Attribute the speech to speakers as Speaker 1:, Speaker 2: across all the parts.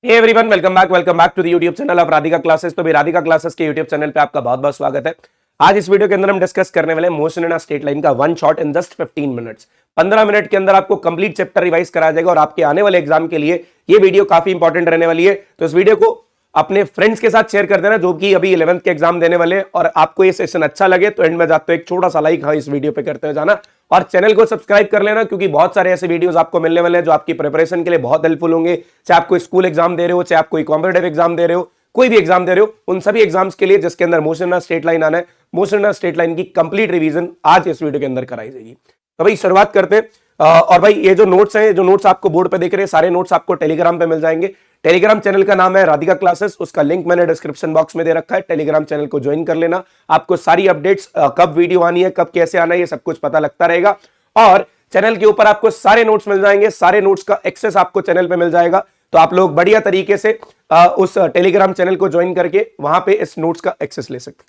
Speaker 1: Everyone welcome back to the YouTube channel of Radhika classes. तो भी Radhika classes के YouTube channel पे आपका बहुत बहुत स्वागत है। आज इस वीडियो के अंदर हम डिस्कस करने वाले motion in a straight line का one shot in just 15 minutes. 15 minute के अंदर आपको कंप्लीट चैप्टर रिवाइज करा जाएगा और आपके आने वाले एग्जाम के लिए ये वीडियो काफी इंपॉर्टेंट रहने वाली है। तो इस वीडियो को अपने फ्रेंड्स के साथ शेयर कर देना जो कि अभी 11th के एग्जाम देने वाले, और आपको ये सेशन अच्छा लगे तो एंड में जाते एक छोटा सा लाइक इस वीडियो पे करते हुए जाना और चैनल को सब्सक्राइब कर लेना, क्योंकि बहुत सारे ऐसे वीडियोस आपको मिलने वाले हैं जो आपकी प्रिपरेशन के लिए बहुत हेल्पफुल होंगे। चाहे आप कोई स्कूल एग्जाम दे रहे हो, चाहे आप कोई कॉम्पिटेटिव एग्जाम दे रहे हो, कोई भी एग्जाम दे रहे हो, उन सभी एग्जाम्स के लिए जिसके अंदर मोशन स्ट्रेट लाइन आना है, मोशन स्ट्रेट लाइन की कंप्लीट रिवीजन आज इस वीडियो के अंदर कराई जाएगी। तो भाई शुरुआत करते हैं। और भाई ये जो नोट्स हैं, जो नोट्स आपको बोर्ड पे देख रहे हैं, सारे नोट्स आपको टेलीग्राम पे मिल जाएंगे। टेलीग्राम चैनल का नाम है राधिका क्लासेस, उसका लिंक मैंने डिस्क्रिप्शन बॉक्स में दे रखा है। टेलीग्राम चैनल को ज्वाइन कर लेना, आपको सारी अपडेट्स कब वीडियो आनी है, कब कैसे आना है, ये सब कुछ पता लगता रहेगा। और चैनल के ऊपर आपको सारे नोट्स मिल जाएंगे, सारे नोट्स का एक्सेस आपको चैनल पे मिल जाएगा। तो आप लोग बढ़िया तरीके से उस टेलीग्राम चैनल को ज्वाइन करके वहां पे इस नोट्स का एक्सेस ले सकते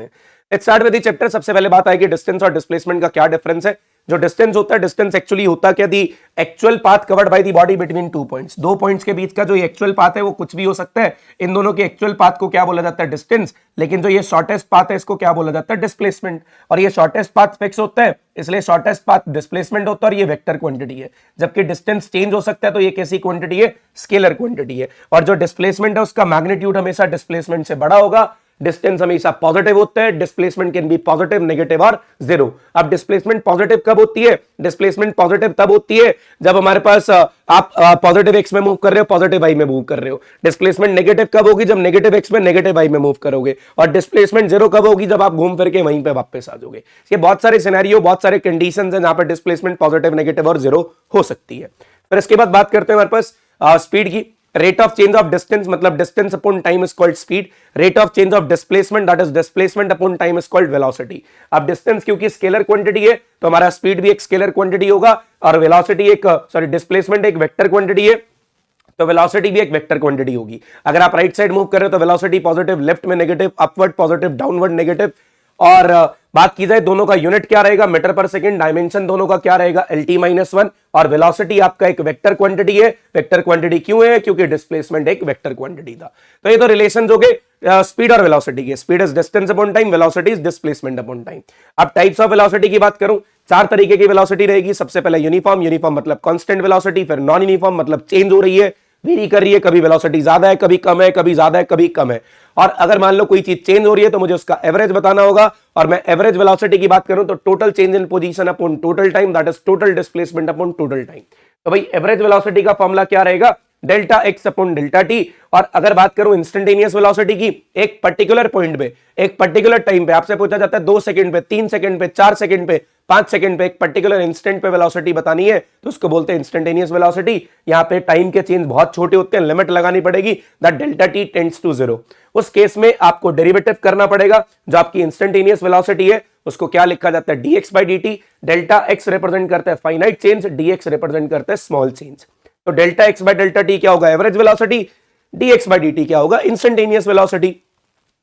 Speaker 1: हैं। Let's start with the chapter. सबसे पहले बात आएगी डिस्टेंस और डिस्प्लेसमेंट का क्या डिफरेंस है। जो डिस्टेंस होता है, डिस्टेंस एक्चुअली होता क्या, the actual path covered by the body between two points. दो पॉइंट्स के बीच का जो एक्चुअल पाथ है वो कुछ भी हो सकता है। इन दोनों के एक्चुअल पाथ को क्या बोला जाता है, डिस्टेंस। लेकिन जो ये शॉर्टेस्ट पाथ है इसको क्या बोला जाता है, डिस्प्लेसमेंट। और ये शॉर्टेस्ट पाथ फिक्स होता है, इसलिए शॉर्टेस्ट पाथ डिस्प्लेसमेंट होता है और ये वेक्टर क्वांटिटी है। जबकि डिस्टेंस चेंज हो सकता है, तो ये कैसी क्वांटिटी है, स्केलर क्वांटिटी है। और जो डिस्प्लेसमेंट है उसका मैग्नीट्यूड हमेशा डिस्प्लेसमेंट से बड़ा होगा। डिस्टेंस हमेशा पॉजिटिव होता है, displacement can be positive, negative और जीरो। अब डिस्प्लेसमेंट पॉजिटिव कब होती है, डिस्प्लेसमेंट पॉजिटिव तब होती है जब हमारे पास आप पॉजिटिव एक्स में मूव कर रहे हो, पॉजिटिव वाई में मूव कर रहे हो। डिस्प्लेसमेंट नेगेटिव कब होगी, जब नेगेटिव एक्स में नेगेटिव वाई में मूव करोगे। और डिस्प्लेसमेंट जीरो कब होगी, जब आप घूम फिर के वहीं पे वापस आ जाओगे। ये बहुत सारे सिनेरियो, बहुत सारे कंडीशंस हैं जहां पर डिस्प्लेसमेंट पॉजिटिव, नेगेटिव और जीरो हो सकती है। फिर इसके बाद बात करते हैं हमारे पास स्पीड की। Rate of change of distance मतलब distance upon time is called speed. Rate of change of displacement that is displacement upon time is called velocity. अब डिस्टेंस क्योंकि स्केलर क्वांटिटी है तो हमारा स्पीड भी एक स्केलर क्वांटिटी होगा, और वेलोसिटी डिस्प्लेसमेंट एक वेक्टर क्वांटिटी है, तो वेलोसिटी भी एक वेक्टर क्वांटिटी होगी। अगर आप राइट साइड मूव कर रहे हो तो वेलोसिटी पॉजिटिव, लेफ्ट में negative, upward positive, downward negative. और बात की जाए दोनों का यूनिट क्या रहेगा, मीटर पर सेकंड। डायमेंशन दोनों का क्या रहेगा, LT-1। और वेलोसिटी आपका एक वेक्टर क्वांटिटी है। वेक्टर क्वांटिटी क्यों है, क्योंकि डिस्प्लेसमेंट एक वेक्टर क्वांटिटी था। तो ये तो रिलेशन हो गए स्पीड और वेलोसिटी के। Speed is distance upon time, velocity is displacement upon time. अब टाइप्स ऑफ वेलोसिटी की बात करूं, चार तरीके की वेलोसिटी रहेगी। सबसे पहले यूनिफॉर्म, यूनिफॉर्म मतलब कांस्टेंट वेलोसिटी। फिर नॉन यूनिफॉर्म मतलब चेंज हो रही है, वेरी कर रही है, कभी वेलोसिटी ज्यादा है, कभी कम है, कभी ज्यादा है, कभी कम है। और अगर मान लो कोई चीज चेंज हो रही है तो मुझे उसका एवरेज बताना होगा। और मैं एवरेज वेलोसिटी की बात करूं तो total change in position upon total time, that is total displacement upon total time. तो भाई एवरेज वेलोसिटी का फॉर्मूला क्या रहेगा, delta x upon delta T. और अगर बात करूं इंस्टेंटेनियस वेलोसिटी की, एक पर्टिकुलर पॉइंट पे, एक पर्टिकुलर टाइम पे आपसे पूछा जाता है 2 सेकंड पे, 3 सेकंड पे, 4 सेकंड पे, 5 सेकंड पे, एक पर्टिकुलर इंस्टेंट पे वेलोसिटी बतानी है तो उसको बोलते हैं इंस्टेंटेनियस वेलोसिटी। यहां पे टाइम के चेंज बहुत छोटे होते हैं, लिमिट लगानी पड़ेगी, that delta t tends to zero. उस केस में आपको डेरिवेटिव करना पड़ेगा। जो आपकी इंस्टेंटेनियस वेलोसिटी है उसको क्या लिखा जाता है, dx by dt। Delta x represent करता है फाइनाइट चेंज, dx रिप्रेजेंट करता है स्मॉल चेंज। तो delta x by delta T क्या होगा, average velocity. dx by dt क्या होगा, इंस्टेंटेनियस वेलोसिटी।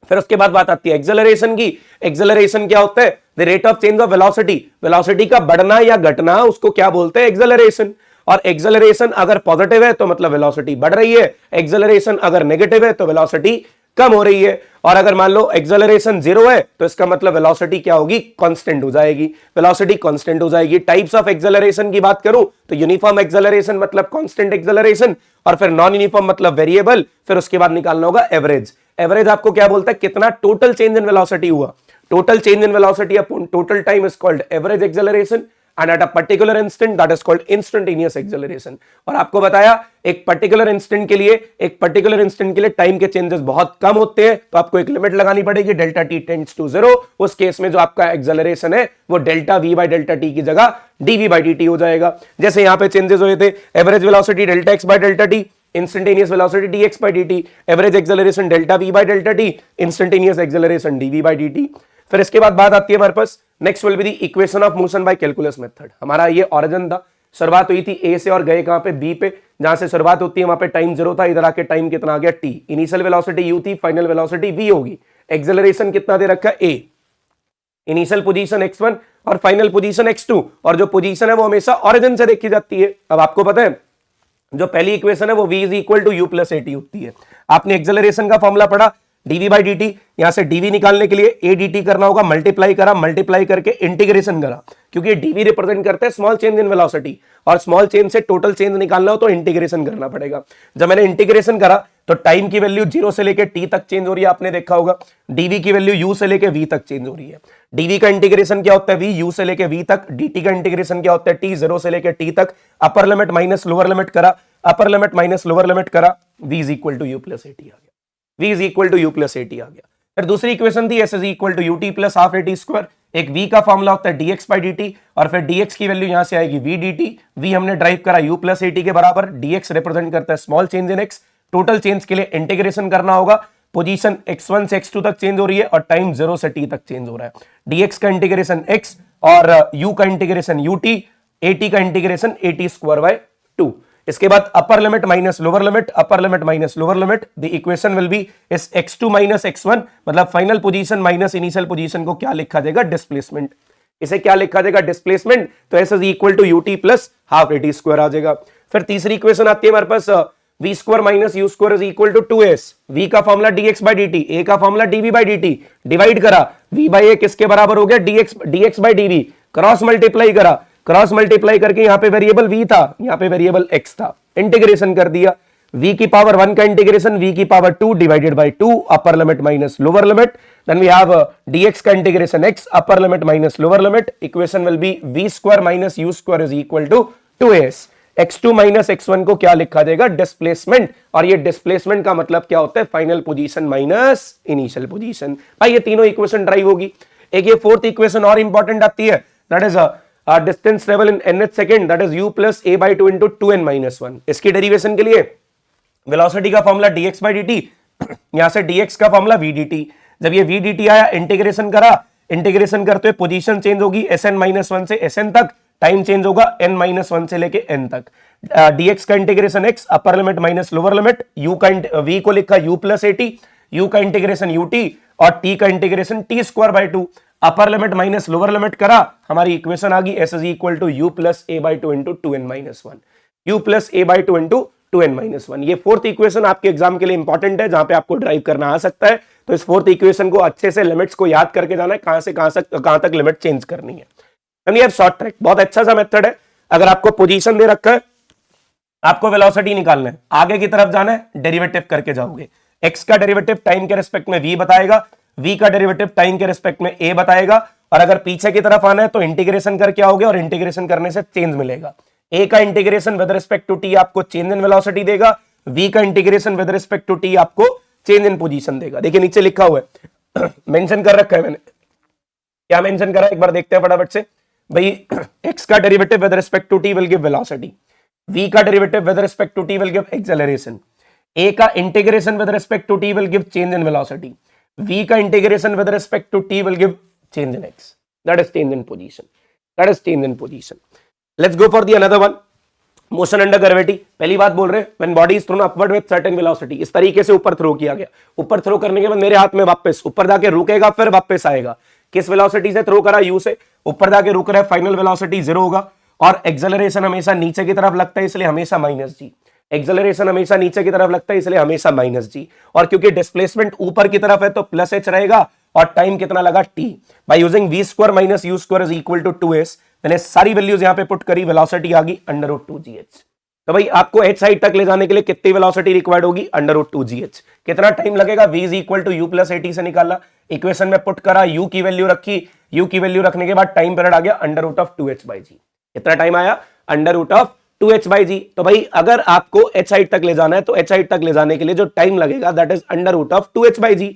Speaker 1: फिर उसके बाद बात आती है एक्सेलरेशन की। एक्सेलरेशन क्या होता है, the rate of change of velocity. Velocity का बढ़ना या घटना उसको क्या बोलते हैं, एक्सेलरेशन। और एक्सेलरेशन अगर पॉजिटिव है तो मतलब वेलोसिटी बढ़ रही है, एक्सेलरेशन अगर नेगेटिव है तो वेलोसिटी कम हो रही है। और अगर मान लो एक्सेलरेशन जीरो है तो इसका मतलब वेलोसिटी क्या होगी, कांस्टेंट हो जाएगी, वेलोसिटी कांस्टेंट हो जाएगी। टाइप्स ऑफ एक्सेलरेशन की बात करूं तो यूनिफॉर्म एक्सेलरेशन मतलब कांस्टेंट एक्सेलरेशन, और फिर नॉन यूनिफॉर्म मतलब वेरिएबल। फिर उसके बाद निकालना होगा एवरेज। एवरेज आपको क्या बोलता है, कितना टोटल चेंज इन वेलोसिटी हुआ। Total change in velocity upon total time is called average acceleration, and at a particular instant that is called instantaneous acceleration. और आपको बताया एक पर्टिकुलर इंस्टेंट के लिए टाइम के चेंजेस बहुत कम होते हैं, तो आपको एक लिमिट लगानी पड़ेगी, delta t tends to zero. उस केस में जो आपका एक्सेलरेशन है वो delta v by delta t की जगह डीवी बाई डी टी हो जाएगा। जैसे यहां पे चेंजेस हुए थे, average velocity delta x by delta T, instantaneous velocity dx by dt, average acceleration delta v by delta t, instantaneous acceleration dv by dt। फिर इसके बाद बात आती है हमारे पास next will be the equation of motion by calculus method. हमारा ये ओरिजिन था, शुरुआत हुई थी a से और गए कहां पे b पे। जहां से शुरुआत होती है वहां पे टाइम जीरो था, इधर आके टाइम कितना आ गया t। इनिशियल वेलोसिटी u थी, फाइनल वेलोसिटी v होगी। एक्सेलरेशन कितना दे रखा है a, इनिशियल पोजीशन x1 और फाइनल पोजीशन x2, और जो पोजीशन है वो हमेशा ओरिजिन से देखी जाती है। अब आपको पता है जो पहली इक्वेशन है वो v is equal to u plus a t होती है। आपने एक्सेलरेशन का फॉर्मूला पढ़ा, dv बाई dt, यहां से dv निकालने के लिए a dt करना होगा, मल्टीप्लाई करके इंटीग्रेशन करा, क्योंकि dv रिप्रेजेंट करते हैं स्मॉल चेंज इन वेलोसिटी, और स्मॉल चेंज से टोटल चेंज निकालना हो तो इंटीग्रेशन करना पड़ेगा। जब मैंने इंटीग्रेशन करा तो टाइम की वैल्यू 0 से लेके t तक चेंज हो रही है, आपने देखा होगा। dv की वैल्यू u से लेके v तक चेंज हो रही है। dv का इंटीग्रेशन क्या होता है, v u से लेके v तक। dt का इंटीग्रेशन क्या होता है, t 0 से लेके t तक। Upper limit minus lower limit करा, upper limit minus lower limit करा, v is equal to u plus a t आ गया। v is equal to u plus a t आ गया। फिर दूसरी इक्वेशन थी s is equal to u t plus half eighty square. एक v का फॉर्मूला होता है dx बाई dt, और फिर dx की वैल्यू यहां से आएगी v dt। v हमने ड्राइव करा u प्लस एटी के बराबर, dx रिप्रेजेंट करता है small change in x। Total change के लिए इंटीग्रेशन करना होगा, पोजीशन x1 से x2 तक चेंज हो रही है और टाइम 0 से t तक चेंज हो रहा है। dx का इंटीग्रेशन x और u का इंटीग्रेशन ut, at का इंटीग्रेशन at स्क्वायर बाय 2। इसके बाद अपर limit minus lower limit, upper limit minus lower limit, the equation will B इस x2 माइनस x1, मतलब final position minus initial position को क्या लिखा जाएगा, डिस्प्लेसमेंट। इसे क्या लिखा जाएगा, डिस्प्लेसमेंट। तो s is equal to u t plus half eighty square आ जाएगा। फिर तीसरी इक्वेशन आती है हमारे पास, v square minus you square is equal to 2s। v का formula dx by dt, a का formula dv by dt, divide करा, v बाई a किसके बराबर हो गया, dx by dv, cross multiply करा, क्रॉस मल्टीप्लाई करके यहां पे वेरिएबल v था, यहां पे वेरिएबल x था, इंटीग्रेशन कर दिया। v की पावर 1 का इंटीग्रेशन v की power 2 divided by 2, upper limit minus lower limit, then we have dx का integration x, upper limit minus lower limit. Equation will be v square minus u square is equal to 2s। x2 माइनस x1 को क्या लिखा जाएगा, displacement. और ये displacement का मतलब क्या होता है, final position minus initial position. भाई ये तीनों इक्वेशन ड्राइव होगी। एक ये फोर्थ इक्वेशन और इंपॉर्टेंट आती है, that is distance travel in nth second, that is u plus a by 2 into 2n minus 1। इसकी डेरिवेशन के लिए वेलोसिटी का फॉर्मूला dx बाई dt, यहां से dx का फॉर्मूला v dt। जब ये v dt आया, इंटीग्रेशन करा, इंटीग्रेशन करते हुए पोजीशन चेंज होगी sn माइनस 1 से sn तक, टाइम चेंज होगा n माइनस 1 से लेके n तक। dx का integration x, upper limit minus lower limit, u का v को लिखा u प्लस एटी, u का इंटीग्रेशन ut और t का integration t square by 2, upper limit minus lower limit करा, हमारी इक्वेशन आ गई s is equal to u plus a by 2 into 2n minus 1, u plus a by 2 into 2n minus 1। ये fourth equation आपके exam के लिए important है, जहां पे आपको ड्राइव करना आ सकता है। तो इस फोर्थ इक्वेशन को अच्छे से लिमिट्स को याद करके जाना है, कहां से कहां तक लिमिट चेंज करनी है। शॉर्ट ट्रैक बहुत अच्छा सा मेथड है। अगर आपको पोजीशन दे रखा है, आपको वेलोसिटी निकालना है, आगे की तरफ जाना है, डेरिवेटिव करके जाओगे। x का डेरिवेटिव टाइम के रिस्पेक्ट में v बताएगा, v का डेरिवेटिव टाइम के रिस्पेक्ट में a बताएगा, और अगर पीछे की तरफ आना है तो इंटीग्रेशन करके आओगे, और इंटीग्रेशन करने से चेंज मिलेगा। a का integration with respect to t आपको चेंज इन वेलोसिटी देगा, v का integration with respect to t आपको चेंज इन पोजीशन देगा। देखिए नीचे लिखा हुआ है, मेंशन कर रखा है मैंने, क्या मेंशन करा एक बार देखते हैं फटाफट से भाई। x का derivative with respect to t will give velocity, v का derivative with respect to t will give acceleration, a का integration with respect to t will give change in velocity, v का integration with respect to t will give change in x, that is change in position, that is change in position. Let's go for the another one, motion under gravity. पहली बात बोल रहे हैं, when body is throne upward with certain velocity, इस तरीके से ऊपर throw किया गया, ऊपर थ्रो करने के बाद मेरे हाथ में वापस ऊपर जाके रुकेगा, फिर वापस आएगा। किस वेलोसिटी से थ्रो करा, u से, ऊपर जाके रुक रहा है, फाइनल वेलोसिटी 0 होगा, और एक्सेलरेशन हमेशा नीचे की तरफ लगता है, इसलिए हमेशा माइनस जी। एक्सेलरेशन हमेशा नीचे की तरफ लगता है, इसलिए हमेशा माइनस जी। और क्योंकि डिस्प्लेसमेंट ऊपर की तरफ है तो प्लस h रहेगा, और टाइम कितना लगा t। By using v square minus u square is equal to 2s, मैंने सारी वैल्यूज यहां पे पुट करी, वेलोसिटी आ गई √2gh। तो भाई आपको h साइड तक ले जाने के लिए कितनी वेलोसिटी रिक्वायर्ड होगी, √2gh। कितना टाइम लगेगा, v is equal to u plus AT से निकाला, इक्वेशन में पुट करा, u की वैल्यू रखी, u की वैल्यू रखने के बाद टाइम पीरियड आ गया √2h/g। कितना टाइम आया, √2h/g। तो भाई अगर आपको h साइड तक ले जाना है तो h साइड तक ले जाने के लिए जो टाइम लगेगा that is √2h/g,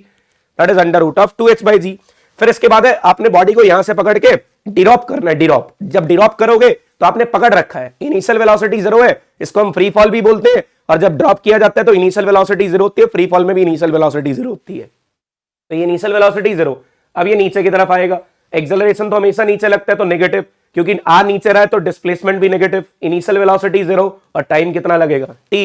Speaker 1: that is √2h/g। फिर इसके बाद है आपने बॉडी को यहां से पकड़ के डिरॉप करना है, डिरॉप। जब डिरॉप करोगे तो आपने पकड़ रखा है, इनिशियल वेलोसिटी 0 है, इसको हम फ्री फॉल भी बोलते हैं, और जब ड्रॉप किया जाता है तो इनिशियल वेलोसिटी 0 होती है, फ्री फॉल में भी इनिशियल वेलोसिटी 0 होती है। तो ये इनिशियल वेलोसिटी 0, अब ये नीचे की तरफ आएगा, एक्सेलरेशन तो हमेशा नीचे लगता है तो नेगेटिव, क्योंकि आ नीचे रहा है तो डिस्प्लेसमेंट भी नेगेटिव, इनिशियल वेलोसिटी 0, और टाइम कितना लगेगा t।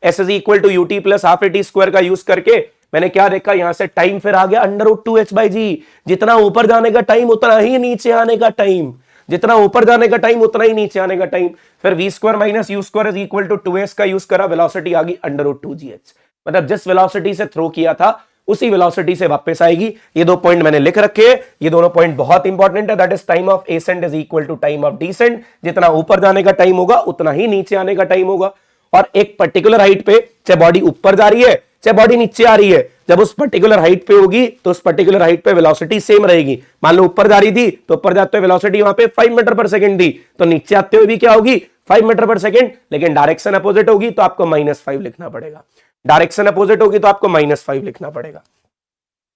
Speaker 1: s is equal to ut plus half eighty square का यूज करके मैंने क्या देखा, यहां से टाइम फिर आ गया √2h/g। जितना ऊपर जाने का टाइम उतना ही नीचे आने का टाइम, जितना ऊपर जाने का टाइम उतना ही नीचे आने का टाइम। फिर v square minus you square is equal to 2s का यूज करा, वेलोसिटी आ गई √2gh। मतलब जिस वेलोसिटी से थ्रो किया था उसी वेलोसिटी से वापस आएगी। ये दो पॉइंट मैंने लिख रखे हैं, ये दोनों पॉइंट बहुत इंपॉर्टेंट है। That is time of ascent is equal to time of descent. जितना ऊपर जाने का टाइम होगा उतना ही नीचे आने का टाइम होगा। और एक पर्टिकुलर हाइट पे चाहे बॉडी ऊपर जा रही है चाहे बॉडी नीचे आ रही है, जब उस पर्टिकुलर हाइट पे होगी तो उस पर्टिकुलर हाइट पे वेलोसिटी सेम रहेगी। मान लो ऊपर जा रही थी तो ऊपर जाते हुए वेलोसिटी वहां पे 5 मीटर पर सेकंड थी, तो नीचे आते हुए भी क्या होगी 5 मीटर पर सेकंड, लेकिन डायरेक्शन अपोजिट होगी तो आपको -5 लिखना पड़ेगा। डायरेक्शन अपोजिट होगी तो आपको -5 लिखना पड़ेगा।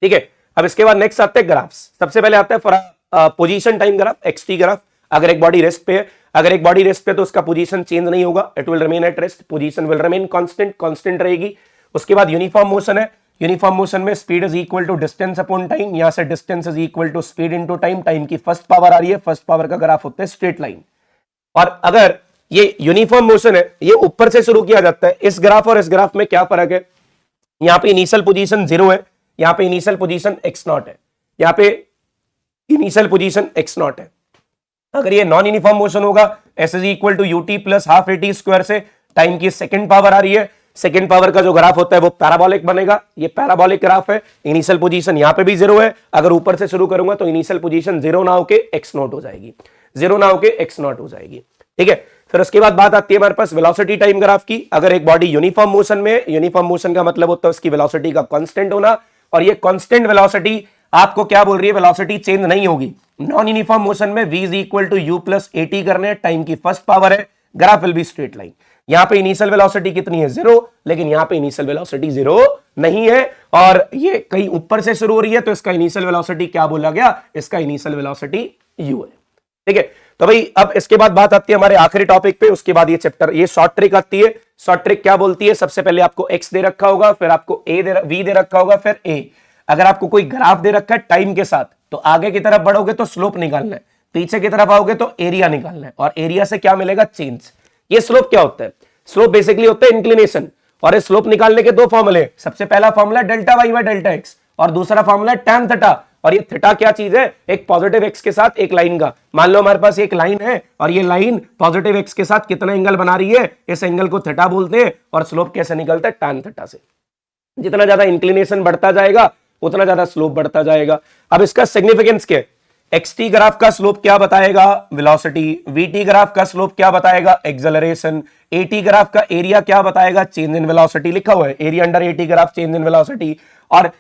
Speaker 1: ठीक है, अब इसके बाद नेक्स्ट आते हैं ग्राफ्स। सबसे पहले आता है for position time graph, XT graph. अगर एक बॉडी रेस्ट पे है, अगर एक बॉडी रेस्ट पे तो उसका पोजीशन चेंज नहीं होगा, it will remain at rest, position will remain constant रहेगी। उसके बाद यूनिफॉर्म मोशन है, यूनिफॉर्म मोशन में speed is equal to distance upon time, यहां से distance is equal to speed into time. Time की फर्स्ट पावर आ रही है, फर्स्ट पावर का ग्राफ होता है स्ट्रेट लाइन। और अगर ये यूनिफॉर्म मोशन है, ये ऊपर से शुरू किया जाता है। इस ग्राफ और इस ग्राफ में क्या फर्क है, यहां पे इनिशियल पोजीशन 0 है, यहां पे इनिशियल पोजीशन x0 है, यहां पे इनिशियल पोजीशन x0 है। अगर ये नॉन यूनिफॉर्म मोशन होगा, s is equal to ut plus half at square से टाइम की सेकंड पावर आ रही है। सेकंड पावर का जो ग्राफ होता है वो पैराबोलिक बनेगा, ये पैराबोलिक ग्राफ है। इनिशियल पोजीशन यहां पे भी 0 है, अगर ऊपर से शुरू करूंगा तो इनिशियल पोजीशन 0 ना होके x0 हो जाएगी, 0 ना होके x0 हो जाएगी। ठीक है, फिर उसके बाद बात आती है हमारे पास वेलोसिटी टाइम ग्राफ की। अगर एक बॉडी यूनिफॉर्म मोशन में, यूनिफॉर्म मोशन का मतलब होता है उसकी वेलोसिटी का कांस्टेंट होना, और ये कांस्टेंट वेलोसिटी आपको क्या बोल रही है, वेलोसिटी चेंज नहीं होगी। नॉन यूनिफॉर्म मोशन में v is equal to u plus at करने, टाइम की फर्स्ट पावर है, graph will be straight line. यहां पे इनिशियल वेलोसिटी कितनी है 0, लेकिन यहां पे इनिशियल वेलोसिटी 0 नहीं है, और ये कहीं ऊपर से शुरू हो रही है तो इसका इनिशियल वेलोसिटी क्या बोला गया, इसका इनिशियल वेलोसिटी u है। ठीक है, तो भाई अब इसके बाद बात आती है हमारे आखिरी टॉपिक पे। उसके बाद ये चैप्टर, ये शॉर्ट ट्रिक आती है। शॉर्ट ट्रिक क्या बोलती है, सबसे पहले आपको x दे रखा होगा, फिर आपको v दे रखा होगा, फिर a। अगर आपको कोई ग्राफ दे रखा है टाइम के साथ, तो आगे की तरफ बढ़ोगे तो स्लोप निकालना है, पीछे की तरफ आओगे तो एरिया निकालना है, और एरिया से क्या मिलेगा, चेंज। ये स्लोप क्या होता है, स्लोप बेसिकली होता है इंक्लिनेशन। और इस स्लोप निकालने के दो फॉर्मूले, सबसे पहला formula delta Y by delta X, और दूसरा फॉर्मूला टैन थीटा। और ये थीटा क्या चीज है, एक पॉजिटिव एक्स के साथ एक लाइन का। मान लो हमारे पास एक लाइन है और ये लाइन पॉजिटिव एक्स के साथ कितना एंगल बना रही है, इस एंगल को थीटा बोलते हैं। और स्लोप कैसे निकलता है, टैन थीटा से। जितना ज्यादा इंक्लिनेशन बढ़ता जाएगा उतना ज्यादा स्लोप बढ़ता जाएगा। अब इसका सिग्निफिकेंस क्या है, एक्सटी ग्राफ का स्लोप क्या बताएगा, वेलोसिटी। वीटी ग्राफ का स्लोप क्या बताएगा, एक्सेलरेशन। एटी ग्राफ का एरिया क्या बताएगा, चेंज इन वेलोसिटी लिखा हुआ है, area under eighty graph change in velocity. और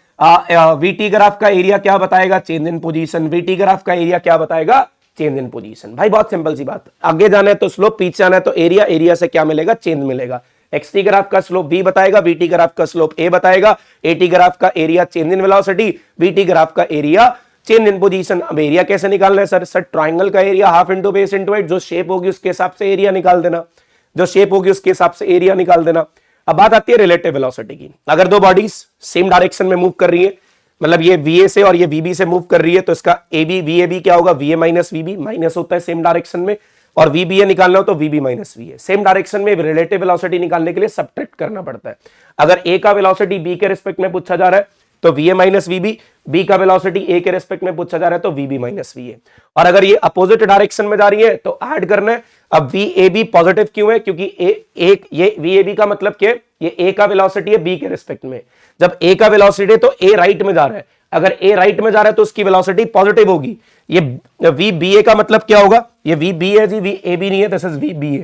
Speaker 1: वीटी ग्राफ का एरिया क्या बताएगा, change in position. VT graph का एरिया क्या बताएगा, चेंज इन पोजीशन। भाई बहुत सिंपल सी बात, आगे जाना है तो स्लोप, पीछे आना है तो एरिया, एरिया से क्या मिलेगा, चेंज मिलेगा। एक्सटी ग्राफ का स्लोप बी बताएगा, वीटी ग्राफ का स्लोप ए बताएगा, एटी ग्राफ का area change in velocity, VT graph का एरिया चेंज इन पोजीशन। अब एरिया कैसे निकालना है सर ट्राइंगल का area half into base into height, जो शेप होगी उसके हिसाब से एरिया निकाल देना, जो शेप होगी उसके हिसाब से एरिया निकाल देना। अब बात आती है रिलेटिव वेलोसिटी की। अगर दो बॉडीज सेम डायरेक्शन में मूव कर रही है, मतलब ये VA से और ये VB से मूव कर रही है, तो इसका AB VAB क्या होगा, VA माइनस VB, माइनस होता है सेम डायरेक्शन में, और VBA निकालना हो तो VB minus VA। Same direction में रिलेटिव वेलोसिटी निकालने के लिए सब्ट्रैक्ट करना पड़ता है। अगर A का वेलोसिटी B के रिस्पेक्ट में पूछा जा रहा है तो VA माइनस VB, B का वेलोसिटी A के रिस्पेक्ट में पूछा जा रहा है तो VB माइनस VA। और अगर ये अपोजिट डायरेक्शन में जा रही है तो ऐड करना है। अब VAB पॉजिटिव क्यों है, क्योंकि ये VAB का मतलब क्या है, ये A का वेलोसिटी है B के रिस्पेक्ट में। जब A का वेलोसिटी है तो A राइट में जा रहा है, अगर A राइट में जा रहा है तो उसकी वेलोसिटी पॉजिटिव होगी। ये VBA का मतलब क्या होगा, ये VBA जी, VAB नहीं है, this is VBA,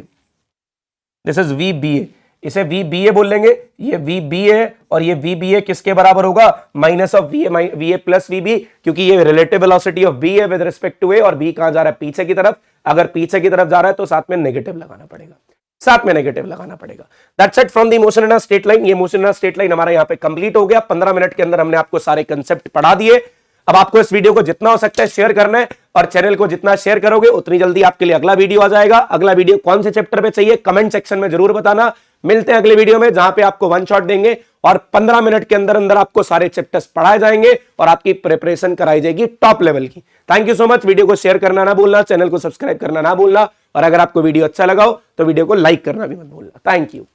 Speaker 1: this is VBA, इसे VBA बोल लेंगे। ये VBA और ये VBA किसके बराबर होगा, minus of VA plus VB, क्योंकि ये रिलेटिव वेलोसिटी ऑफ B है विद रिस्पेक्ट टू A, और B कहां जा रहा है, पीछे की तरफ। अगर पीछे की तरफ जा रहा है तो साथ में नेगेटिव लगाना पड़ेगा, साथ में नेगेटिव लगाना पड़ेगा। That's it from the motion in a straight line. ये motion in a straight line हमारा यहाँ पे कंप्लीट हो गया। 15 मिनट के अंदर हमने आपको सारे कंसेप्ट पढ़ा दिए। अब आपको इस वीडियो को जितना हो सकता है शेयर करना है, और चैनल को जितना शेयर करोगे उतनी जल्दी आपके लिए अगला वीडियो आ जाएगा। अगला वीडियो कौन से चैप्टर पे चाहिए कमेंट सेक्शन में जरूर बताना। मिलते हैं अगले वीडियो में, जहां पे आपको वन शॉट देंगे और 15 मिनट के अंदर अंदर आपको सारे चैप्टर्स पढ़ाए जाएंगे और आपकी प्रिपरेशन कराई जाएगी टॉप लेवल की। Thank you so much. Video को शेयर करना ना भूलना, चैनल को सब्सक्राइब करना ना भूलना, और अगर आपको वीडियो अच्छा लगा हो तो वीडियो को लाइक करना भी मत भूलना। Thank you.